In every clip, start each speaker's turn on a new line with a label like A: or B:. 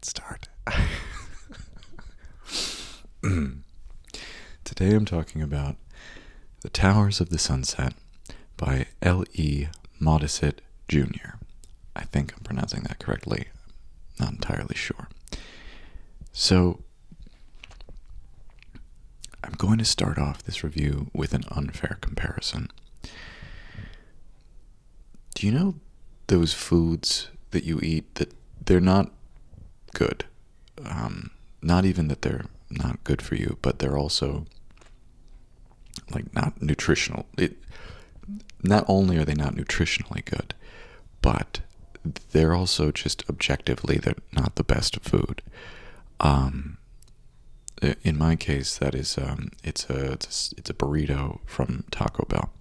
A: great start. Today I'm talking about The Towers of the Sunset by L.E. Modesitt Jr. I think I'm pronouncing that correctly. Not entirely sure. So, I'm going to start off this review with an unfair comparison. Do you know those foods that you eat that they're not good? Not even that they're not good for you, but they're also like not nutritional. Not only are they not nutritionally good, but they're also just objectively they're not the best food. In my case, that is it's a burrito from Taco Bell.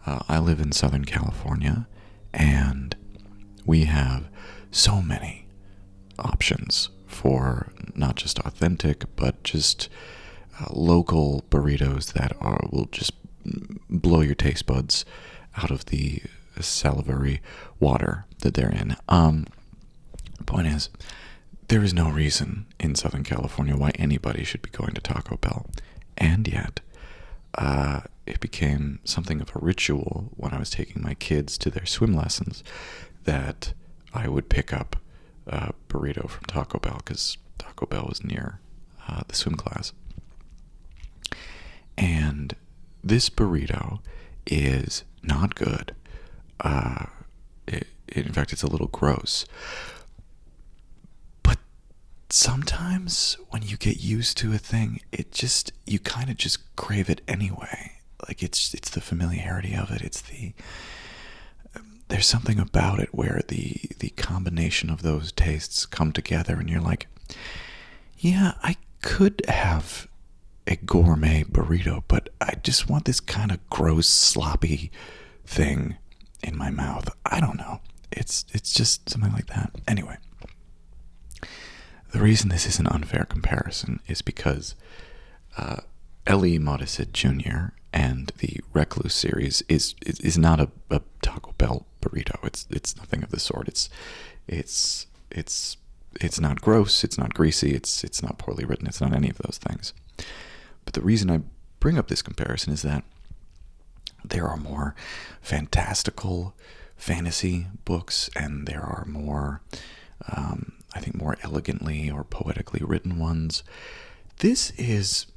A: I live in Southern California, and we have so many options for not just authentic, but just local burritos that will just blow your taste buds out of the salivary water that they're in. Point is, there is no reason in Southern California why anybody should be going to Taco Bell, and yet it became something of a ritual when I was taking my kids to their swim lessons that I would pick up a burrito from Taco Bell because Taco Bell was near the swim class. And this burrito is not good. In fact, it's a little gross. But sometimes when you get used to a thing, you kind of just crave it anyway. Like it's the familiarity of it. There's something about it where the combination of those tastes come together, and you're like, yeah, I could have a gourmet burrito, but I just want this kind of gross, sloppy thing in my mouth. I don't know. It's just something like that. Anyway, the reason this is an unfair comparison is because L.E. Modesitt Jr. and the Recluce series is not a Taco Bell burrito. It's nothing of the sort. It's not gross. It's not greasy. It's not poorly written. It's not any of those things. But the reason I bring up this comparison is that there are more fantastical fantasy books, and there are more, I think, more elegantly or poetically written ones. This is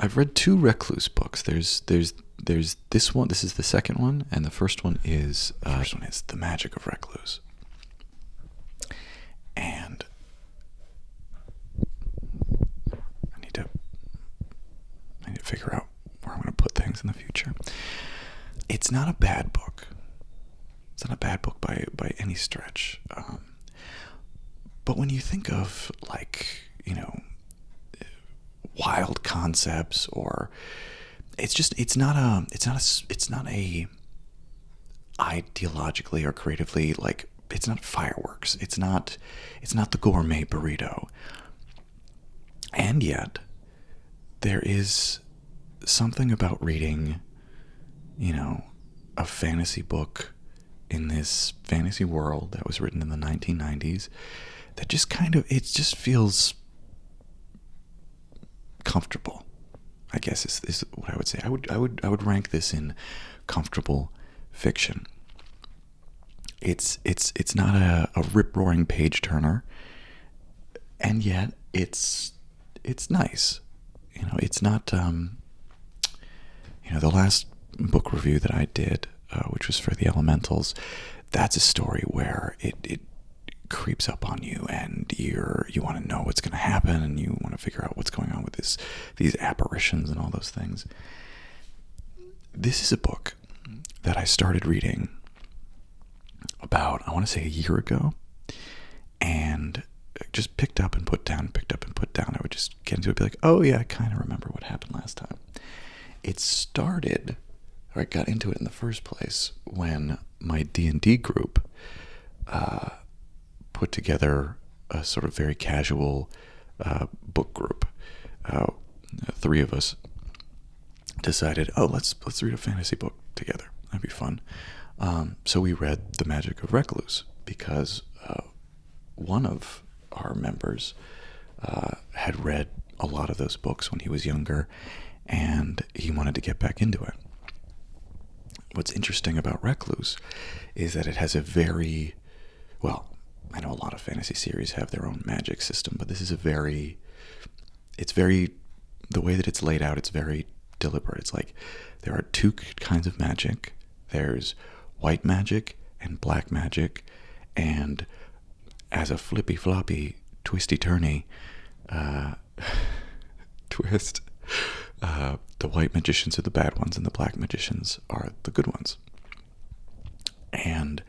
A: I've read two Recluce books. There's this one. This is the second one, and the first one is The Magic of Recluce. And I need to figure out where I'm going to put things in the future. It's not a bad book. It's not a bad book by any stretch. But when you think of, like, wild concepts, or it's not a ideologically or creatively, like, it's not fireworks. It's not the gourmet burrito. And yet there is something about reading, a fantasy book in this fantasy world that was written in the 1990s that just it just feels comfortable, I guess is what I would say. I would rank this in comfortable fiction. It's not a rip-roaring page-turner, and yet it's nice. It's not, the last book review that I did, which was for The Elementals, that's a story where it creeps up on you, and you want to know what's going to happen, and you want to figure out what's going on with these apparitions and all those things. This is a book that I started reading about, I want to say, a year ago, and just picked up and put down. I would just get into it and be like, oh yeah, I kind of remember what happened last time. I got into it in the first place when my D&D group put together a sort of very casual book group. Three of us decided, let's read a fantasy book together. That'd be fun. So we read The Magic of Recluce because one of our members had read a lot of those books when he was younger, and he wanted to get back into it. What's interesting about Recluce is that it has a very, well, I know a lot of fantasy series have their own magic system, but this is the way that it's laid out, it's very deliberate. It's like there are two kinds of magic. There's white magic and black magic, and as a flippy-floppy, twisty-turny twist, the white magicians are the bad ones and the black magicians are the good ones. And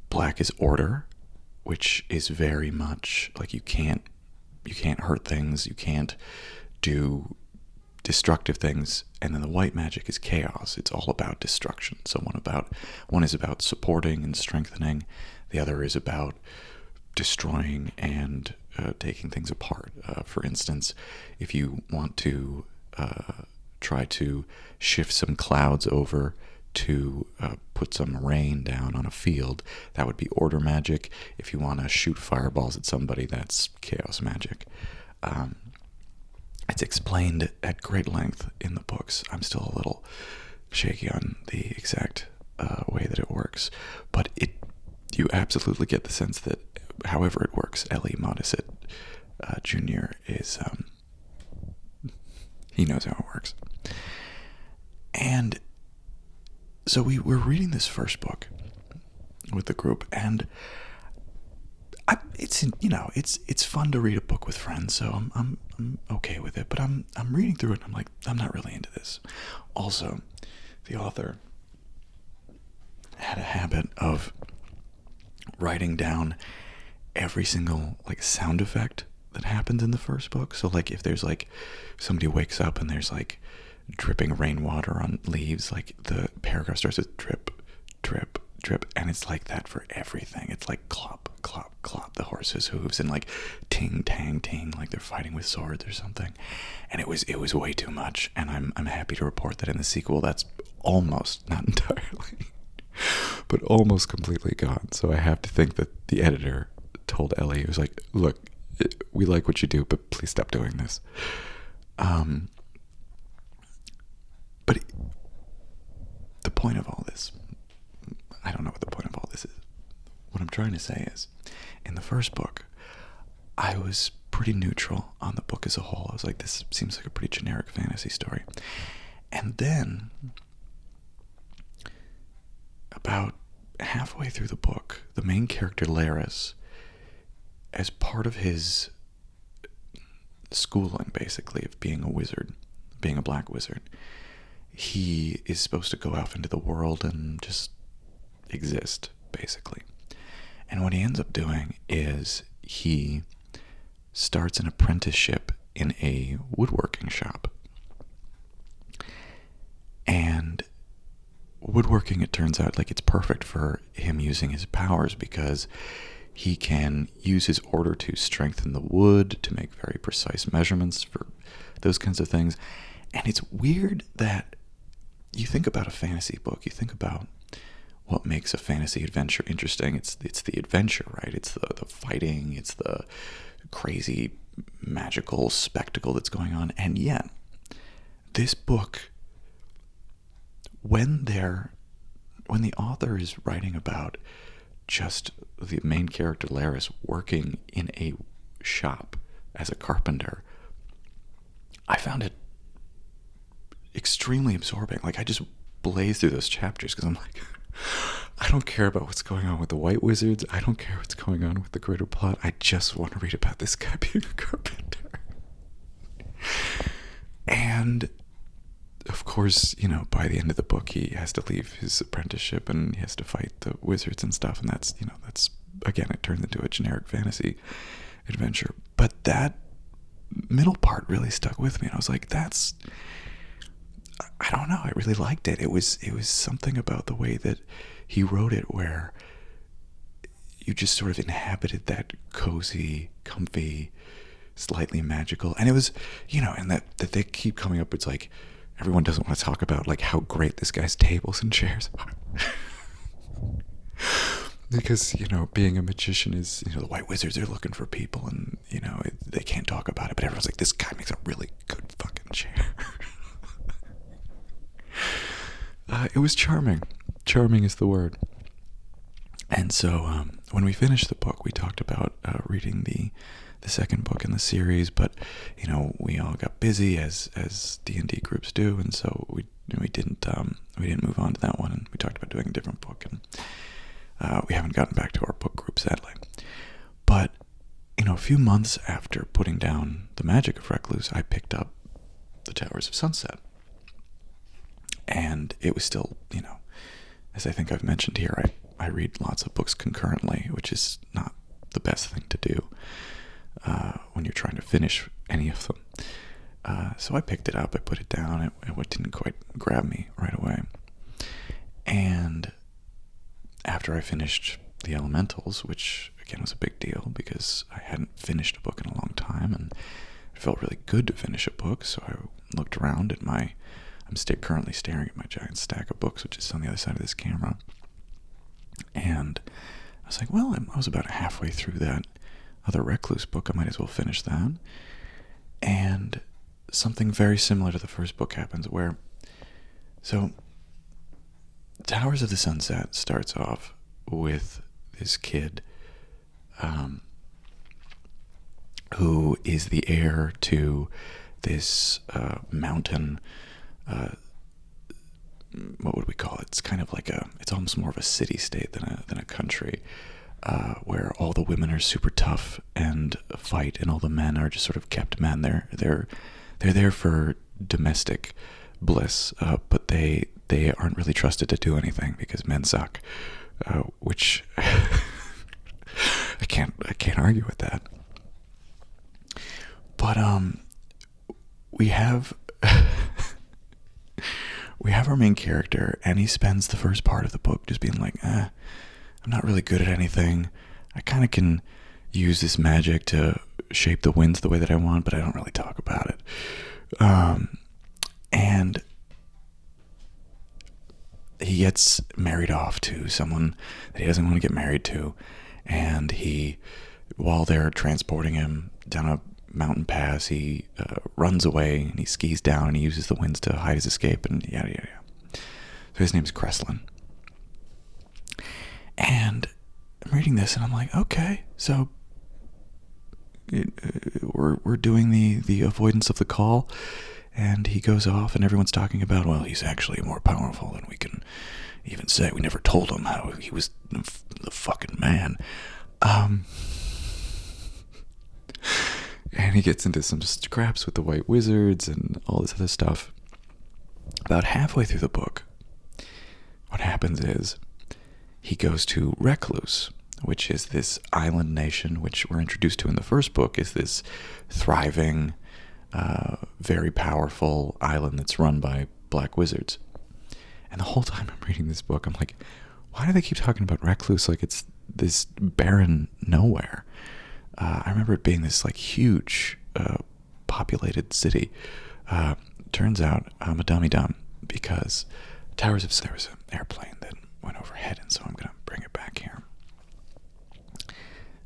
A: black is order, which is very much like you can't hurt things, you can't do destructive things. And then the white magic is chaos. It's all about destruction. So one is about supporting and strengthening. The other is about destroying and taking things apart. For instance, if you want to try to shift some clouds over to put some rain down on a field, that would be order magic. If you want to shoot fireballs at somebody, that's chaos magic. It's explained at great length in the books. I'm still a little shaky on the exact way that it works, but you absolutely get the sense that however it works, Ellie Modesitt Jr. is he knows how it works. And so we're reading this first book with the group, and it's fun to read a book with friends, so I'm okay with it. But I'm reading through it, and I'm like, I'm not really into this. Also, the author had a habit of writing down every single like sound effect that happens in the first book. So like if there's like somebody wakes up and there's like dripping rainwater on leaves, like the paragraph starts with drip, drip, drip, and it's like that for everything. It's like clop, clop, clop, the horse's hooves, and like ting, tang, ting, like they're fighting with swords or something. And it was way too much. And I'm happy to report that in the sequel, that's almost, not entirely, but almost completely gone. So I have to think that the editor told Ellie, he was like, look, we like what you do, but please stop doing this. But the point of all this, I don't know what the point of all this is. What I'm trying to say is, in the first book, I was pretty neutral on the book as a whole. I was like, this seems like a pretty generic fantasy story. And then, about halfway through the book, the main character, Laris, as part of his schooling, basically, of being a wizard, being a black wizard, he is supposed to go off into the world and just exist, basically. And what he ends up doing is he starts an apprenticeship in a woodworking shop. And woodworking, it turns out, like, it's perfect for him using his powers because he can use his order to strengthen the wood, to make very precise measurements for those kinds of things. And it's weird that you think about a fantasy book, you think about what makes a fantasy adventure interesting. It's the adventure, right? It's the fighting, it's the crazy magical spectacle that's going on. And yet, this book, when the author is writing about just the main character, Laris, working in a shop as a carpenter, I found it extremely absorbing. Like, I just blazed through those chapters because I'm like, I don't care about what's going on with the white wizards. I don't care what's going on with the greater plot. I just want to read about this guy being a carpenter. And of course, by the end of the book, he has to leave his apprenticeship and he has to fight the wizards and stuff. And that's again, it turns into a generic fantasy adventure. But that middle part really stuck with me. And I was like, I don't know. I really liked it. It was something about the way that he wrote it where you just sort of inhabited that cozy, comfy, slightly magical. And it was, and that they keep coming up. It's like, everyone doesn't want to talk about like how great this guy's tables and chairs are. Because, being a magician is, the white wizards are looking for people and, they can't talk about it. But everyone's like, this guy makes a really good fucking chair. It was charming. Charming is the word. And so when we finished the book, we talked about reading the second book in the series. But, we all got busy as D&D groups do. And so we didn't move on to that one. And we talked about doing a different book. And we haven't gotten back to our book group, sadly. But, a few months after putting down the magic of Recluce, I picked up the Towers of Sunset. And it was still, as I think I've mentioned here, I read lots of books concurrently, which is not the best thing to do when you're trying to finish any of them. So I picked it up, I put it down, it didn't quite grab me right away. And after I finished The Elementals, which again was a big deal because I hadn't finished a book in a long time, and it felt really good to finish a book, so I looked around at I'm currently staring at my giant stack of books, which is on the other side of this camera, and I was like, well, I was about halfway through that other Recluce book, I might as well finish that. And something very similar to the first book happens where, so Towers of the Sunset starts off with this kid who is the heir to this mountain, what would we call it? It's kind of like it's almost more of a city-state than a country, where all the women are super tough and fight, and all the men are just sort of kept men. They're there for domestic bliss, but they aren't really trusted to do anything because men suck, which I can't argue with that. But we have our main character, and he spends the first part of the book just being like, I'm not really good at anything. I kind of can use this magic to shape the winds the way that I want, but I don't really talk about it. And he gets married off to someone that he doesn't want to get married to, and while they're transporting him down a mountain pass, he runs away, and he skis down, and he uses the winds to hide his escape, and yada yada yada. So his name's Kreslin. And I'm reading this, and I'm like, okay, so we're doing the avoidance of the call, and he goes off, and everyone's talking about, well, he's actually more powerful than we can even say. We never told him how he was the fucking man. And he gets into some scraps with the white wizards and all this other stuff. About halfway through the book, what happens is he goes to Recluce, which is this island nation, which we're introduced to in the first book, is this thriving, very powerful island that's run by black wizards. And the whole time I'm reading this book, I'm like, why do they keep talking about Recluce like it's this barren nowhere? I remember it being this like huge populated city. Turns out I'm a dummy dumb, because there was an airplane that went overhead, and so I'm going to bring it back here.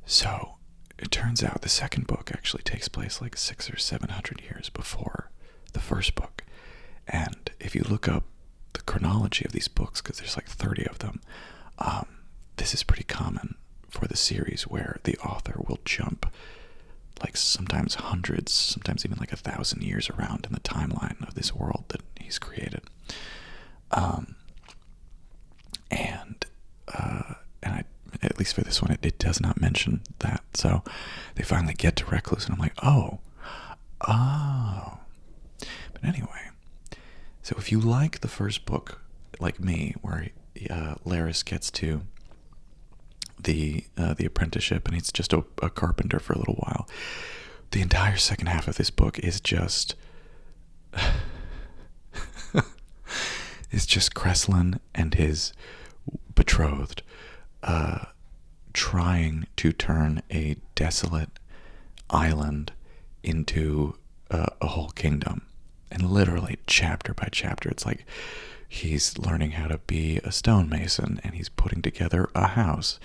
A: So it turns out the second book actually takes place like 600 or 700 years before the first book. And if you look up the chronology of these books, because there's like 30 of them, this is pretty common for the series, where the author will jump like sometimes hundreds, sometimes even like 1,000 years around in the timeline of this world that he's created. And I, at least for this one, it does not mention that. So they finally get to Recluce, and I'm like, oh. But anyway, so if you like the first book, like me, where Laris gets to the apprenticeship, and he's just a carpenter for a little while, the entire second half of this book is just Kreslin and his betrothed trying to turn a desolate island into a whole kingdom. And literally chapter by chapter, it's like he's learning how to be a stonemason, and he's putting together a house,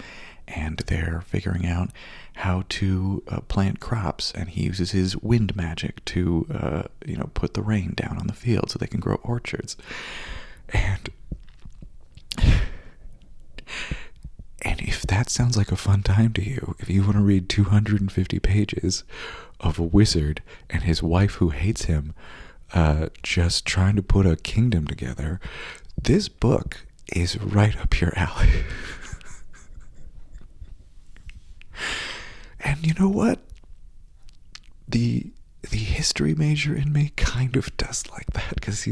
A: and they're figuring out how to plant crops, and he uses his wind magic to put the rain down on the field so they can grow orchards. And if that sounds like a fun time to you, if you want to read 250 pages of a wizard and his wife who hates him just trying to put a kingdom together, this book is right up your alley. And you know what? The history major in me kind of does like that, because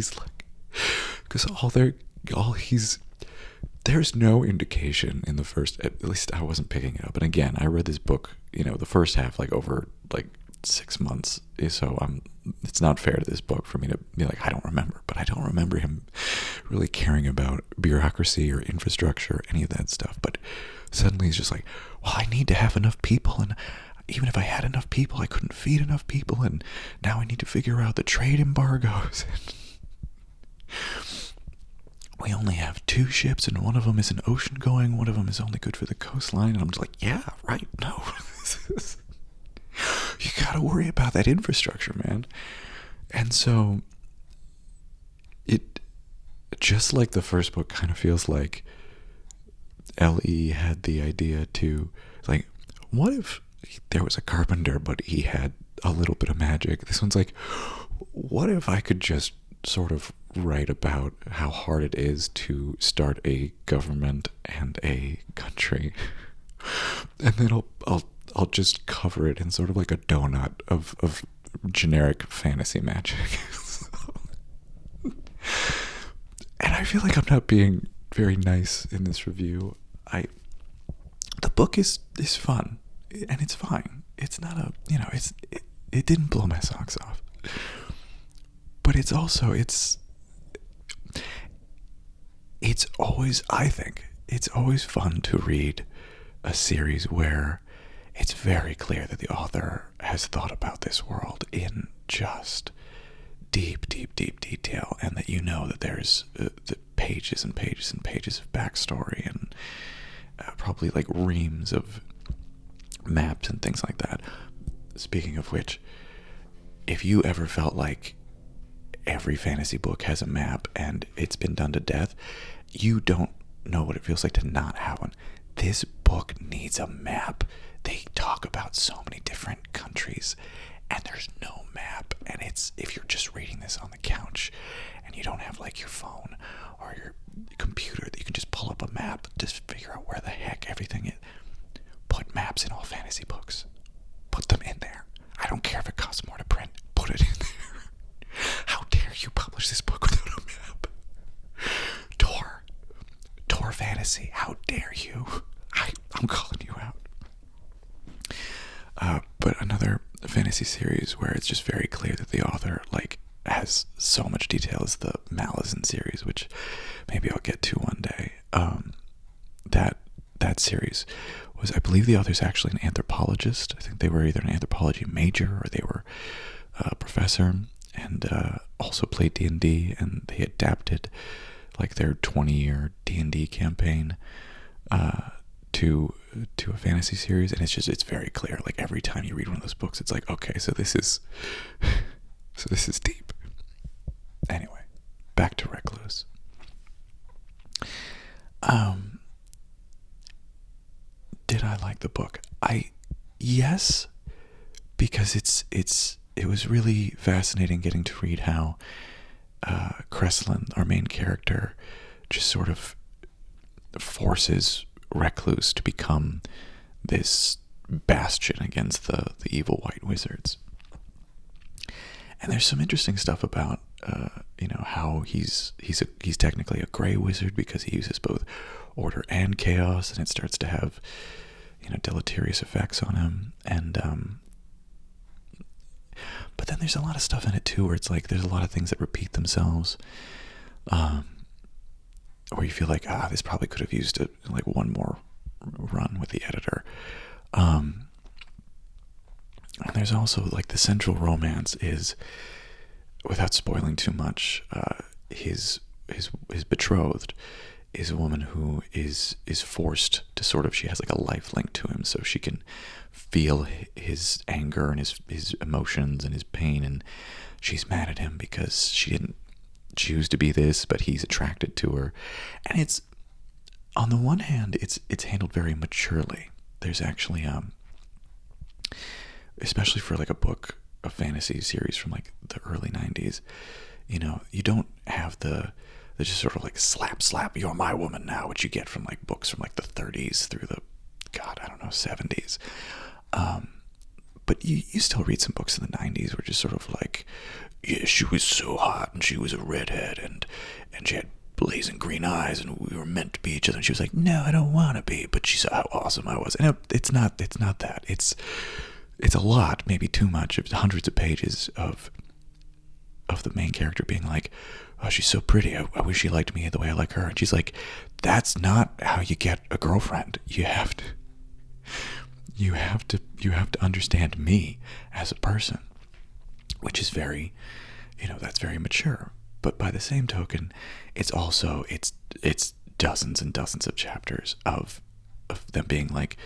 A: there's no indication in the first, at least I wasn't picking it up. And again, I read this book, the first half, over 6 months. So it's not fair to this book for me to be like, I don't remember. But I don't remember him really caring about bureaucracy or infrastructure or any of that stuff. But suddenly he's just like, well, I need to have enough people, and even if I had enough people, I couldn't feed enough people, and now I need to figure out the trade embargoes. We only have 2 ships, and one of them is an ocean going, one of them is only good for the coastline. And I'm just like, yeah, right, no. You gotta worry about that infrastructure, man. And so it, just like the first book, kind of feels like L.E. had the idea to, what if there was a carpenter, but he had a little bit of magic? This one's like, what if I could just sort of write about how hard it is to start a government and a country, and then I'll just cover it in sort of like a donut of generic fantasy magic. And I feel like I'm not being very nice in this review. The book is fun, and it's fine. It's not it didn't blow my socks off. But it's also, it's always, I think, it's always fun to read a series where it's very clear that the author has thought about this world in just deep, deep, deep detail, and that that there's the pages and pages and pages of backstory, and probably reams of maps and things like that. Speaking of which, if you ever felt like every fantasy book has a map and it's been done to death, you don't know what it feels like to not have one. This book needs a map. They talk about so many different countries, and there's no map. And if you're just reading this on the couch and you don't have your phone or your computer that you can just pull up a map, just figure out where the heck everything is. Put maps in all fantasy books. Put them in there. I don't care if it costs more to print. Put it in there. How dare you publish this book without a map? Tor Fantasy, how dare you? I'm calling you out. But another fantasy series where it's just very clear that the author has so much detail is the Malazan series, which maybe I'll get to one day. That series was, I believe the author's actually an anthropologist. I think they were either an anthropology major or they were a professor, and also played D&D, and they adapted their 20-year D&D campaign to a fantasy series. And it's very clear, every time you read one of those books, it's okay, so this is deep. Anyway, back to Recluce. Did I like the book? Yes, because it was really fascinating getting to read how Kreslin, our main character, just sort of forces Recluce to become this bastion against the evil white wizards. And there's some interesting stuff about how he's technically a gray wizard because he uses both order and chaos, and it starts to have deleterious effects on him. And but then there's a lot of stuff in it too where it's there's a lot of things that repeat themselves, where you feel this probably could have used one more run with the editor. And there's also the central romance is, without spoiling too much, his his betrothed is a woman who is forced to sort of, she has like a life link to him, so she can feel his anger and his emotions and his pain, and she's mad at him because she didn't choose to be this, but he's attracted to her. And it's, on the one hand, it's handled very maturely. There's actually especially for like a fantasy series from like the early 90s, you don't have the just sort of like slap, you're my woman now, which you get from like books from like the 30s through the, God, I don't know, 70s. But you still read some books in the 90s where just sort of like, yeah, she was so hot and she was a redhead and she had blazing green eyes and we were meant to be each other. And she was like, no, I don't want to be. But she saw how awesome I was. And it's not that. It's a lot, maybe too much, of hundreds of pages of the main character being like, oh, she's so pretty. I wish she liked me the way I like her. And she's like, that's not how you get a girlfriend. You have to understand me as a person, which is very, that's very mature. But by the same token, it's also, it's dozens and dozens of chapters of them being like,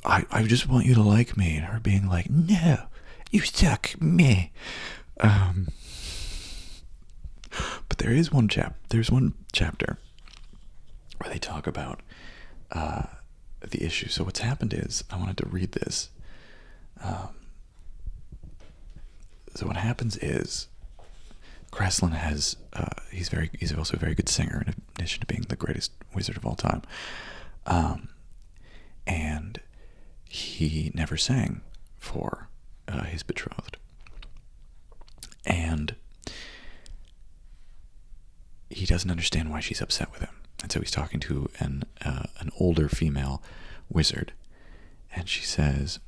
A: I just want you to like me, and her being like, no, you suck, me. But there's one chapter where they talk about the issue. So what's happened is, I wanted to read this. So what happens is, Kreslin has he's also a very good singer, in addition to being the greatest wizard of all time. And he never sang for his betrothed. And he doesn't understand why she's upset with him. And so he's talking to an older female wizard. And she says,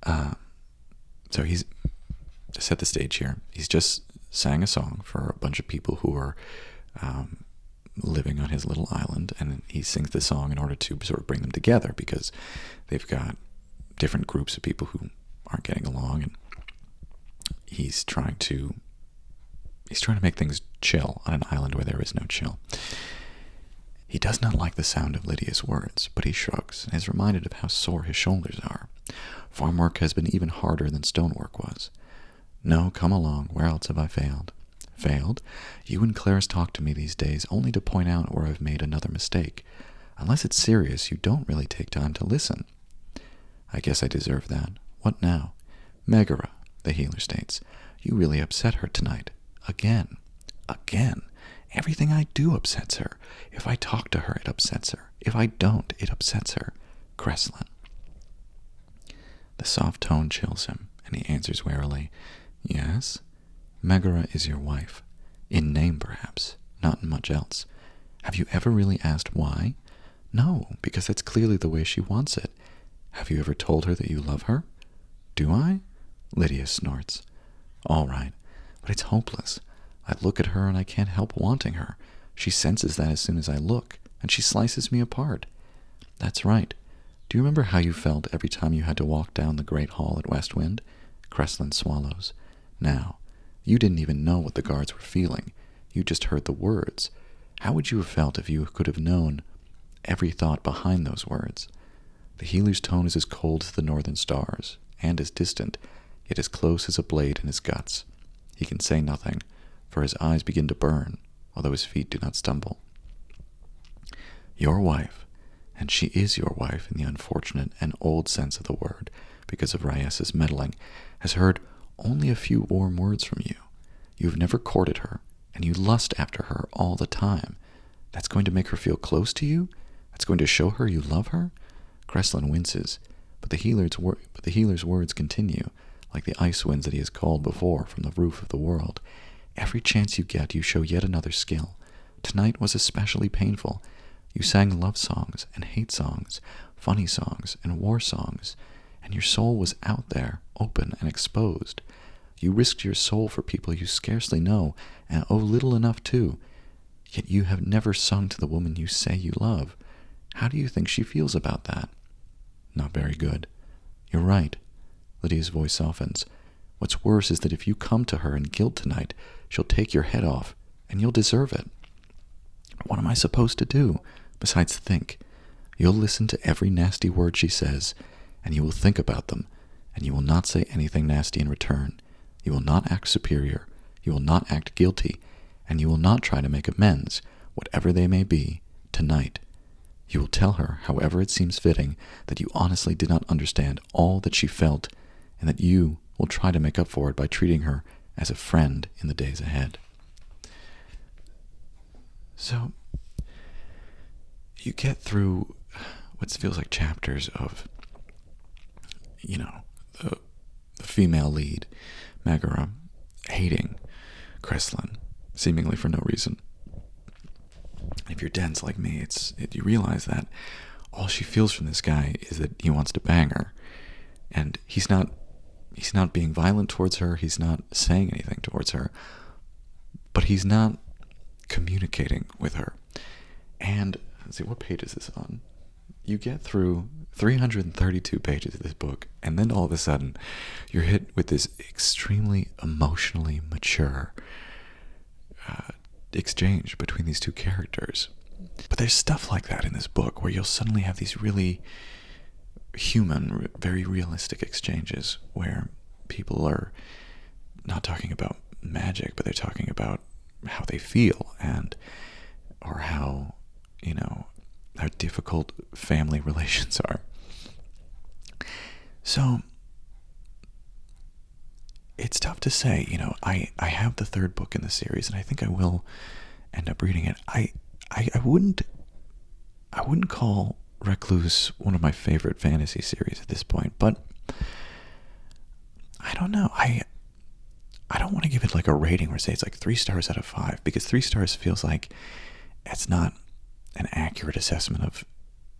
A: so he's, to set the stage here, he's just sang a song for a bunch of people who are living on his little island, and he sings the song in order to sort of bring them together, because they've got different groups of people who aren't getting along, and he's trying to make things chill on an island where there is no chill. He does not like the sound of Lydia's words, but he shrugs and is reminded of how sore his shoulders are. Farm work has been even harder than stonework was. No, come along, where else have I failed? Failed? You and Clarice talk to me these days only to point out where I've made another mistake. Unless it's serious, you don't really take time to listen. I guess I deserve that. What now? Megara, the healer states. You really upset her tonight. Again. Everything I do upsets her. If I talk to her, it upsets her. If I don't, it upsets her. Kreslin. The soft tone chills him, and he answers warily, Yes, Megara is your wife. In name, perhaps, not in much else. Have you ever really asked why? No, because that's clearly the way she wants it. Have you ever told her that you love her? Do I? Lydia snorts. All right, but it's hopeless. I look at her and I can't help wanting her. She senses that as soon as I look, and she slices me apart. That's right. Do you remember how you felt every time you had to walk down the great hall at West Wind? Kreslin swallows. Now, you didn't even know what the guards were feeling. You just heard the words. How would you have felt if you could have known every thought behind those words? The healer's tone is as cold as the northern stars, and as distant, yet as close as a blade in his guts. He can say nothing, for his eyes begin to burn, although his feet do not stumble. Your wife, and she is your wife in the unfortunate and old sense of the word, because of Raies's meddling, has heard only a few warm words from you. You've never courted her, and you lust after her all the time. That's going to make her feel close to you? That's going to show her you love her? Kreslin winces, but the healer's words continue, like the ice winds that he has called before from the roof of the world. Every chance you get, you show yet another skill. Tonight was especially painful. You sang love songs and hate songs, funny songs and war songs, and your soul was out there, open and exposed. You risked your soul for people you scarcely know, and owe little enough too. Yet you have never sung to the woman you say you love. How do you think she feels about that? Not very good. You're right. Lydia's voice softens. What's worse is that if you come to her in guilt tonight, she'll take your head off, and you'll deserve it. What am I supposed to do besides think? You'll listen to every nasty word she says, and you will think about them, and you will not say anything nasty in return. You will not act superior. You will not act guilty, and you will not try to make amends, whatever they may be, tonight. You will tell her, however it seems fitting, that you honestly did not understand all that she felt, and that you will try to make up for it by treating her as a friend in the days ahead. So, you get through what feels like chapters of, the female lead, Megara, hating Kreslin, seemingly for no reason. If you're dense like me, you realize that all she feels from this guy is that he wants to bang her, and he's not being violent towards her. He's not saying anything towards her, but he's not communicating with her. And let's see, what page is this on? You get through 332 pages of this book, and then all of a sudden, you're hit with this extremely emotionally mature exchange between these two characters. But there's stuff like that in this book where you'll suddenly have these really human, very realistic exchanges where people are not talking about magic, but they're talking about how they feel or how difficult family relations are. So it's tough to say. I have the third book in the series, and I think I will end up reading it. I wouldn't call Recluce one of my favorite fantasy series at this point, but I don't know. I don't want to give it like a rating or say it's like 3 stars out of 5, because 3 stars feels like it's not an accurate assessment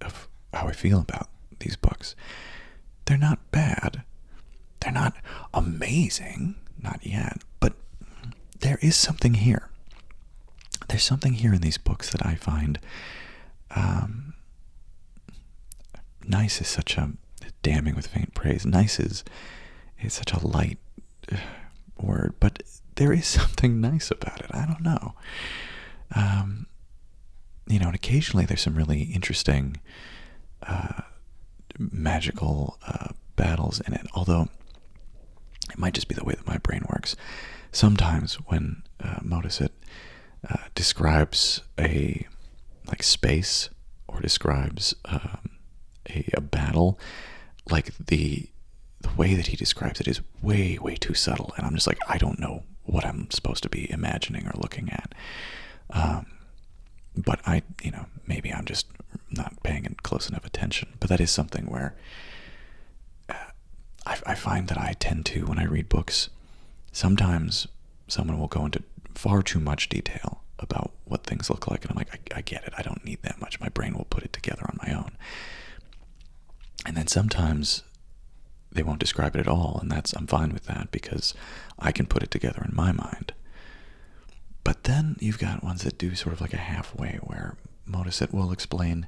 A: of how I feel about these books. They're not bad. They're not amazing, not yet, but there is something here. There's something here in these books that I find nice is such a damning with faint praise. Nice is such a light word, but there is something nice about it. I don't know. And occasionally there's some really interesting magical battles in it, although it might just be the way that my brain works. Sometimes when Modesitt describes a space or describes a battle, like the way that he describes it is way, way too subtle, and I'm just like, I don't know what I'm supposed to be imagining or looking at. But maybe I'm just not paying close enough attention. But that is something where I find that I tend to, when I read books, sometimes someone will go into far too much detail about what things look like, and I'm like, I get it. I don't need that much. My brain will put it together on my own. And then sometimes they won't describe it at all, and I'm fine with that because I can put it together in my mind. But then you've got ones that do sort of like a halfway, where Modesitt will explain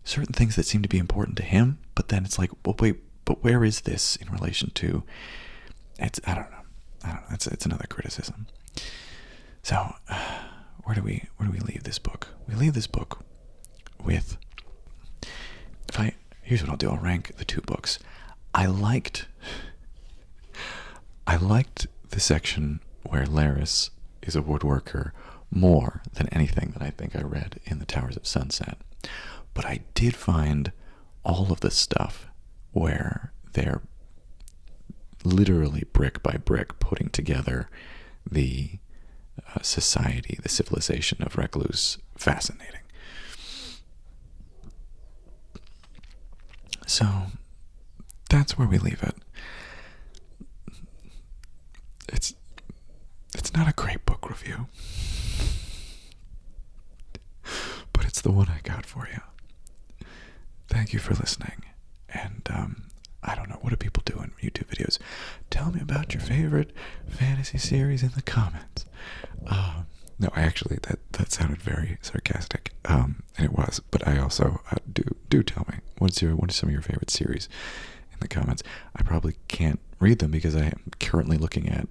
A: certain things that seem to be important to him, but then it's like, well, wait, but where is this in relation to? I don't know. It's another criticism. So, where do we leave this book? We leave this book with, here's what I'll do. I'll rank the 2 books. I liked the section where Laris is a woodworker more than anything that I think I read in the Towers of Sunset. But I did find all of the stuff where they're literally brick by brick putting together the society, the civilization of Recluce, fascinating. So that's where we leave it. It's not a great book review, but it's the one I got for you. Thank you for listening. And I don't know, what do people do in YouTube videos? Tell me about your favorite fantasy series in the comments. No, actually, that sounded very sarcastic, and it was. But I also do tell me what are some of your favorite series in the comments. I probably can't read them because I am currently looking at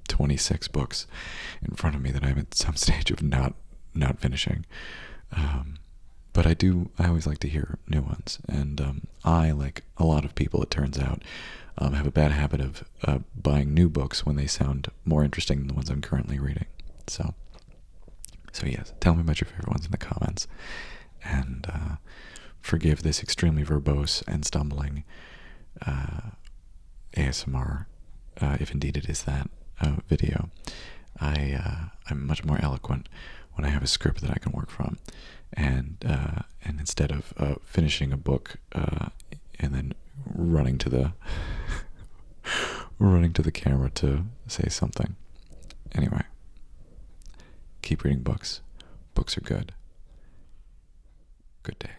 A: 26 books in front of me that I'm at some stage of not finishing. But I always like to hear new ones. And I, like a lot of people, it turns out, have a bad habit of buying new books when they sound more interesting than the ones I'm currently reading. So yes, tell me about your favorite ones in the comments. And forgive this extremely verbose and stumbling ASMR, if indeed it is that, video. I'm much more eloquent when I have a script that I can work from, and instead of finishing a book and then running to the camera to say something. Anyway, keep reading books. Books are good. Good day.